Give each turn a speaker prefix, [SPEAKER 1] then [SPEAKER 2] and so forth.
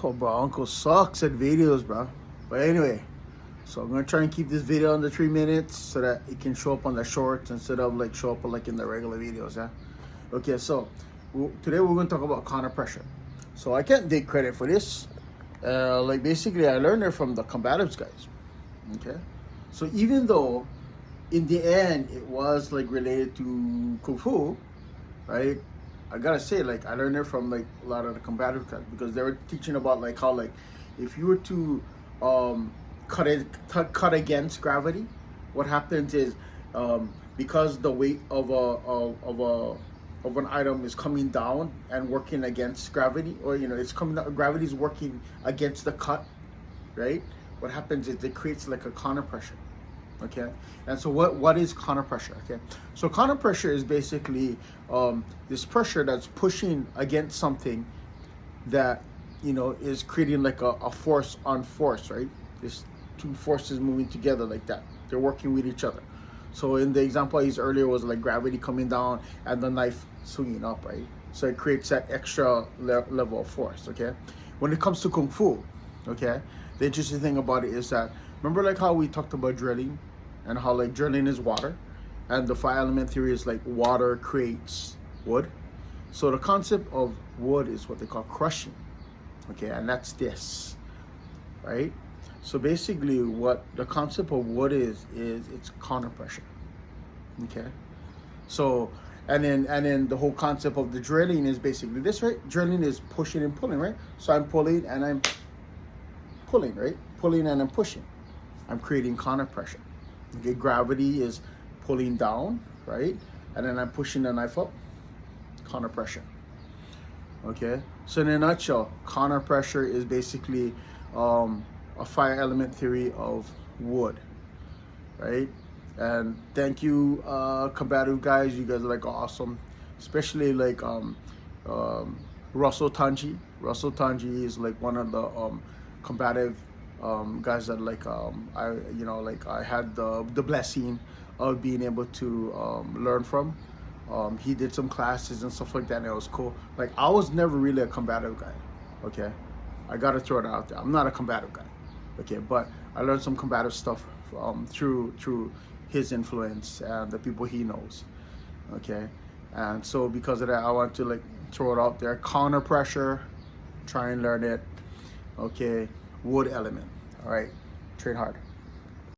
[SPEAKER 1] Oh, bro, Uncle sucks at videos, bro. But anyway, so I'm gonna try and keep this video under 3 minutes so that it can show up on the shorts instead of like show up like in the regular videos. Yeah. Okay, so today we're gonna talk about counter pressure. So I can't take credit for this. Like basically, I learned it from the combatives guys. Okay. So even though in the end it was like related to kung fu, right? I gotta say, like, I learned it from like a lot of the combative guys because they were teaching about like how like if you were to cut against gravity, what happens is because the weight of an item is coming down and working against gravity, or it's coming down, gravity is working against the cut, right? What happens is it creates like a counter pressure. Okay, and so what is counter pressure? Okay, so counter pressure is basically this pressure that's pushing against something that is creating like a force on force, right? There's two forces moving together like that. They're working with each other. So in the example I used earlier was like gravity coming down and the knife swinging up, right? So it creates that extra level of force. Okay, when it comes to kung fu, okay, the interesting thing about it is that remember like how we talked about drilling and how like drilling is water and the 5-element theory is like water creates wood. So the concept of wood is what they call crushing. Okay, and that's this, right? So basically what the concept of wood is it's counter pressure. Okay, so and then the whole concept of the drilling is basically this, right? Drilling is pushing and pulling, right? So I'm pulling and I'm pulling, right? Pulling and I'm pushing. I'm creating counter pressure. Okay, gravity is pulling down, right? And then I'm pushing the knife up, counter pressure. Okay, so in a nutshell, counter pressure is basically a 5-element theory of wood, right? And thank you, combative guys. You guys are like awesome, especially like Russell Tanji. Russell Tanji is like one of the combative guys that like I had the blessing of being able to learn from. He did some classes and stuff like that, and it was cool. Like I was never really a combative guy. Okay, I gotta throw it out there. I'm not a combative guy. Okay, but I learned some combative stuff through his influence and the people he knows. Okay, and so because of that, I want to like throw it out there. Counter pressure, try and learn it. Okay, wood element. All right, train hard.